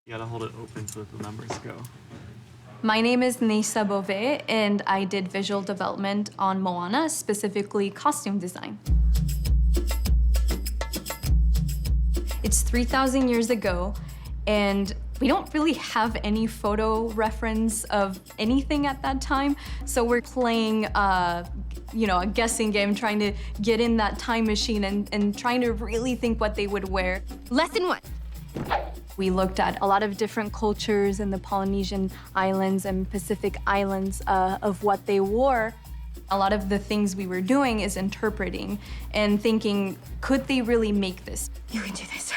You gotta hold it open so that the numbers go. My name is Neisa Bove, and I did visual development on Moana, specifically costume design. It's 3,000 years ago, and we don't really have any photo reference of anything at that time, so we're playing a guessing game, trying to get in that time machine and trying to really think what they would wear. Lesson 1. We looked at a lot of different cultures in the Polynesian islands and Pacific islands of what they wore. A lot of the things we were doing is interpreting and thinking, could they really make this? You can do this.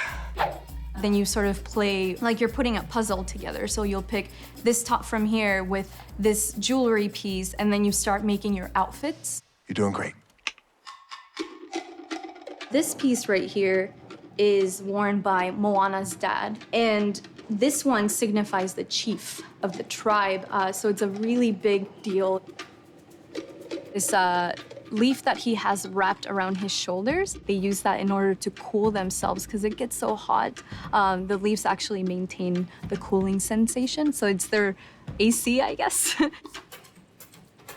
Then you sort of play like you're putting a puzzle together. So you'll pick this top from here with this jewelry piece, and then you start making your outfits. You're doing great. This piece right here is worn by Moana's dad, and this one signifies the chief of the tribe, so it's a really big deal. This leaf that he has wrapped around his shoulders, they use that in order to cool themselves because it gets so hot. The leaves actually maintain the cooling sensation, so it's their AC, I guess.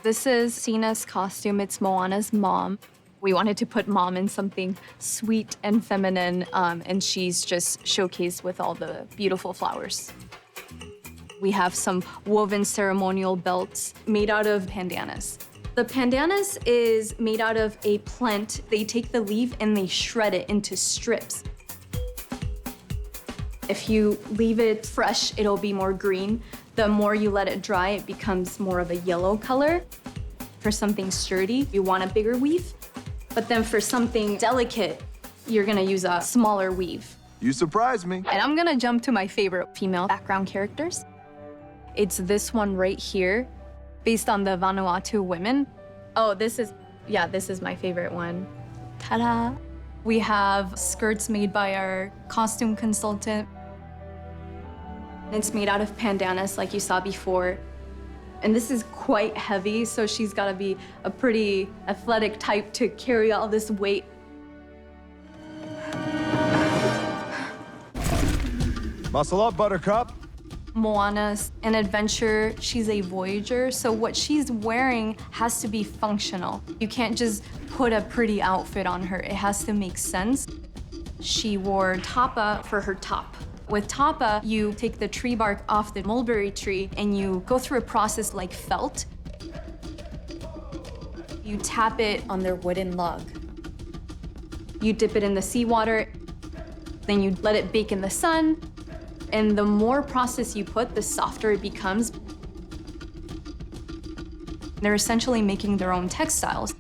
This is Sina's costume. It's Moana's mom. We wanted to put mom in something sweet and feminine, and she's just showcased with all the beautiful flowers. We have some woven ceremonial belts made out of pandanus. The pandanus is made out of a plant. They take the leaf and they shred it into strips. If you leave it fresh, it'll be more green. The more you let it dry, it becomes more of a yellow color. For something sturdy, you want a bigger weave. But then for something delicate, you're gonna use a smaller weave. You surprised me. And I'm gonna jump to my favorite female background characters. It's this one right here, based on the Vanuatu women. Oh, this is my favorite one. Ta-da! We have skirts made by our costume consultant. It's made out of pandanus, like you saw before. And this is quite heavy, so she's gotta be a pretty athletic type to carry all this weight. Muscle up, Buttercup. Moana's an adventurer, she's a voyager, so what she's wearing has to be functional. You can't just put a pretty outfit on her, it has to make sense. She wore tapa for her top. With tapa, you take the tree bark off the mulberry tree and you go through a process like felt. You tap it on their wooden log. You dip it in the seawater, then you let it bake in the sun. And the more process you put, the softer it becomes. They're essentially making their own textiles.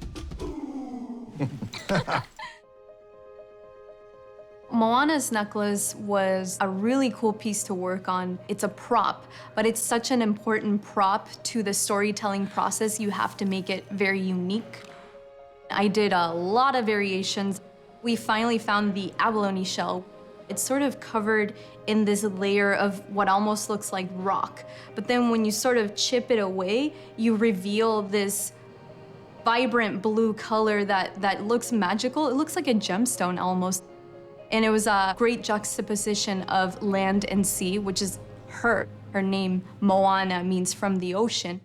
Moana's necklace was a really cool piece to work on. It's a prop, but it's such an important prop to the storytelling process. You have to make it very unique. I did a lot of variations. We finally found the abalone shell. It's sort of covered in this layer of what almost looks like rock. But then when you sort of chip it away, you reveal this vibrant blue color that looks magical. It looks like a gemstone almost. And it was a great juxtaposition of land and sea, which is her. Her name, Moana, means from the ocean.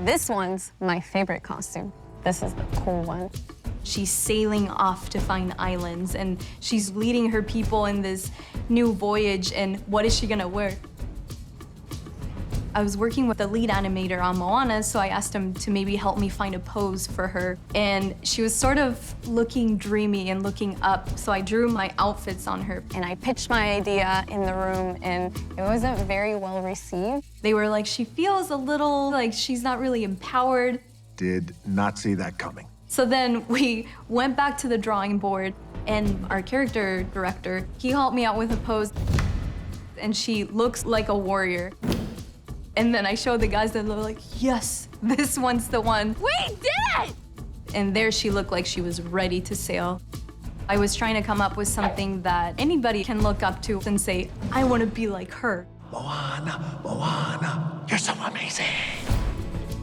This one's my favorite costume. This is the cool one. She's sailing off to find islands, and she's leading her people in this new voyage, and what is she gonna wear? I was working with the lead animator on Moana, so I asked him to maybe help me find a pose for her. And she was sort of looking dreamy and looking up, so I drew my outfits on her. And I pitched my idea in the room, and it wasn't very well received. They were like, she feels a little like she's not really empowered. Did not see that coming. So then we went back to the drawing board, and our character director, he helped me out with a pose, and she looks like a warrior. And then I showed the guys, and they were like, yes, this one's the one. We did it! And there she looked like she was ready to sail. I was trying to come up with something that anybody can look up to and say, I want to be like her. Moana, Moana, you're so amazing.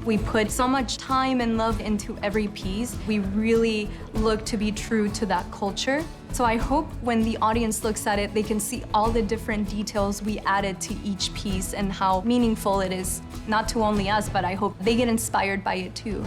We put so much time and love into every piece. We really look to be true to that culture. So I hope when the audience looks at it, they can see all the different details we added to each piece and how meaningful it is, not to only us, but I hope they get inspired by it too.